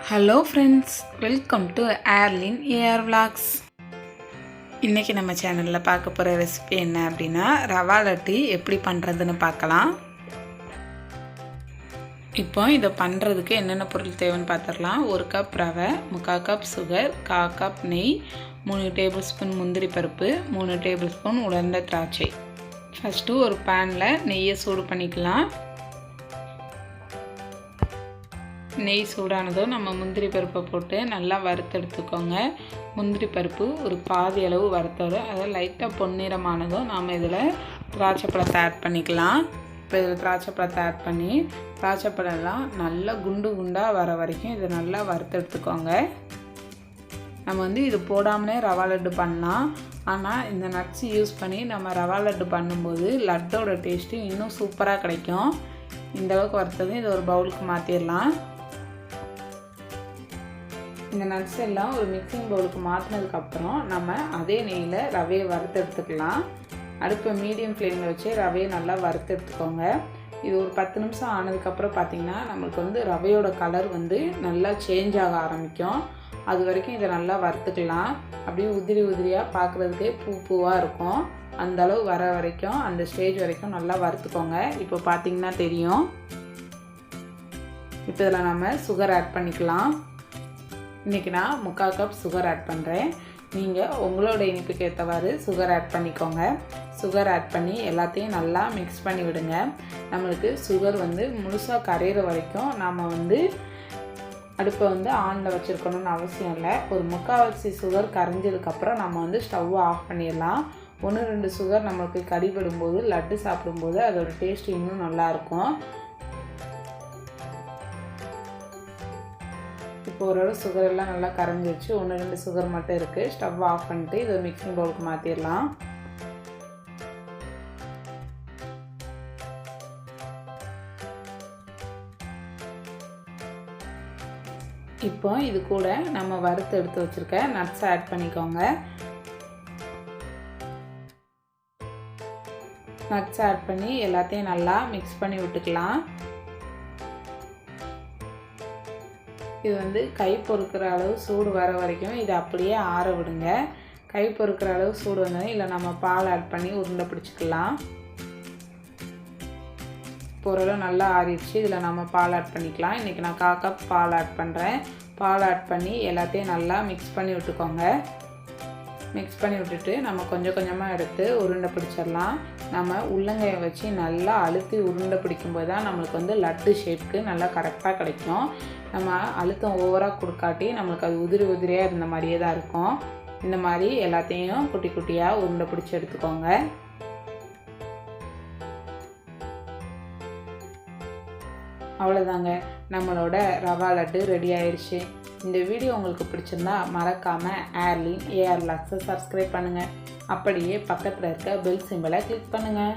Hello friends, welcome to ARLEEN AR VLOGS. இன்றைக்கி நம்ம சேனலில் பார்க்க போகிற ரெசிபி என்ன அப்படின்னா, ரவா லட்டு எப்படி பண்ணுறதுன்னு பார்க்கலாம். இப்போ இதை பண்ணுறதுக்கு என்னென்ன பொருள் தேவைன்னு பார்த்துடலாம். 1 கப் ரவை, 3/4 கப் சுகர், 1/4 கப் நெய், 3 டேபிள் ஸ்பூன் முந்திரி பருப்பு, 3 டேபிள் ஸ்பூன் உலர்ந்த திராட்சை. ஃபஸ்ட்டு ஒரு பேனில் நெய்யை சூடு பண்ணிக்கலாம். நெய் சூடானதும் நம்ம முந்திரி பருப்பை போட்டு நல்லா வறுத்தெடுத்துக்கோங்க. முந்திரி பருப்பு ஒரு பாதி அளவு வறுத்தரும், அதை லைட்டாக பொன்னிறமானதும் நாம் இதில் திராட்சை பழத்தை ஆட் பண்ணிக்கலாம். இப்போ இதில் திராட்சை பழத்தை ஆட் பண்ணி திராட்சை பழம்லாம் நல்லா குண்டு குண்டாக வர வரைக்கும் இதை நல்லா வறுத்தெடுத்துக்கோங்க. நம்ம இது போடாமலே ரவா லட்டு பண்ணலாம். ஆனால் இந்த நட்ஸ் யூஸ் பண்ணி நம்ம ரவா லட்டு பண்ணும்போது லட்டோட டேஸ்ட்டு இன்னும் சூப்பராக கிடைக்கும். இந்தளவுக்கு வறுத்ததும் இதை ஒரு பவுலுக்கு மாற்றிடலாம். இந்த நட்ஸ் எல்லாம் ஒரு மிக்சிங் பவுலுக்கு மாற்றினதுக்கப்புறம் நம்ம அதே நெய்யில் ரவையை வறுத்து எடுத்துக்கலாம். அடுப்பை மீடியம் ஃப்ளேமில் வச்சு ரவையை நல்லா வறுத்து எடுத்துக்கோங்க. இது ஒரு 10 நிமிஷம் ஆனதுக்கப்புறம் பார்த்திங்கன்னா நம்மளுக்கு ரவையோட கலர் நல்லா சேஞ்ச் ஆக ஆரம்பிக்கும். அது வரைக்கும் இதை நல்லா வறுத்துக்கலாம். அப்படியே உதிரி உதிரியாக பார்க்குறதுக்கே பூவாக இருக்கும். அந்தளவு வர வரைக்கும், அந்த ஸ்டேஜ் வரைக்கும் நல்லா வறுத்துக்கோங்க. இப்போ பார்த்திங்கன்னா தெரியும். இப்போ இதில் நம்ம சுகர் ஆட் பண்ணிக்கலாம். இன்றைக்கி நான் 3/4 கப் சுகர் ஆட் பண்ணுறேன். நீங்கள் உங்களோட இனிப்புக்கு ஏற்றவாறு சுகர் ஆட் பண்ணிக்கோங்க. சுகர் ஆட் பண்ணி எல்லாத்தையும் நல்லா மிக்ஸ் பண்ணி விடுங்க. நம்மளுக்கு சுகர் முழுசாக கரையிற வரைக்கும் நாம் அடுப்பை ஆனில் வச்சுருக்கணும்னு அவசியம் இல்லை. ஒரு 3/4 சுகர் கரைஞ்சதுக்கப்புறம் நம்ம ஸ்டவ்வை ஆஃப் பண்ணிடலாம். 1-2 சுகர் நம்மளுக்கு கடிபடும்போது லட்டு சாப்பிடும்போது அதோட டேஸ்ட் இன்னும் நல்லாயிருக்கும். இப்போ ஓரளவு சுகர் எல்லாம் நல்லா கரைஞ்சிருச்சு. 1-2 சுகர் மட்டும் இருக்குது. ஸ்டவ் ஆஃப் பண்ணிட்டு இதை மிக்சிங் பவுலுக்கு மாற்றிடலாம். இப்போ இது கூட நம்ம வறுத்து எடுத்து வச்சுருக்க நட்ஸ் ஆட் பண்ணிக்கோங்க. நட்ஸ் ஆட் பண்ணி எல்லாத்தையும் நல்லா மிக்ஸ் பண்ணி விட்டுக்கலாம். இது கை பொறுக்கிற அளவு சூடு வர வரைக்கும் இதை அப்படியே ஆற விடுங்க. கை பொறுக்கிற அளவு சூடு வந்தோடனே இல்லை நம்ம பால் ஆட் பண்ணி உருண்டை பிடிச்சிக்கலாம். இப்போ ஓரளவு நல்லா ஆறிடுச்சு. இதில் நம்ம பால் ஆட் பண்ணிக்கலாம். இன்றைக்கி நான் 1/4 கப் பால் ஆட் பண்ணுறேன். பால் ஆட் பண்ணி எல்லாத்தையும் நல்லா மிக்ஸ் பண்ணி விட்டுக்கோங்க. மிக்ஸ் பண்ணி விட்டுட்டு நம்ம கொஞ்சம் கொஞ்சமாக எடுத்து உருண்டை பிடிச்சிடலாம். நம்ம உள்ளங்கையை வச்சு நல்லா அழுத்தி உருண்டை பிடிக்கும்போது தான் நம்மளுக்கு லட்டு ஷேப்புக்கு நல்லா கரெக்டாக கிடைக்கும். நம்ம அழுத்தம் ஓவராக கொடுக்காட்டி நம்மளுக்கு அது உதிரி உதிரியாக இருந்த மாதிரியே தான் இருக்கும். இந்த மாதிரி எல்லாத்தையும் குட்டி குட்டியாக உருண்டை பிடிச்சி எடுத்துக்கோங்க. அவ்வளோதாங்க, நம்மளோட ரவா லட்டு ரெடி ஆயிடுச்சு. இந்த வீடியோ உங்களுக்கு பிடிச்சிருந்தா மறக்காமல் ARLEEN AR VLOGS சப்ஸ்கிரைப் பண்ணுங்கள். அப்படியே பக்கத்தில் இருக்க பெல் சிம்பலை கிளிக் பண்ணுங்கள்.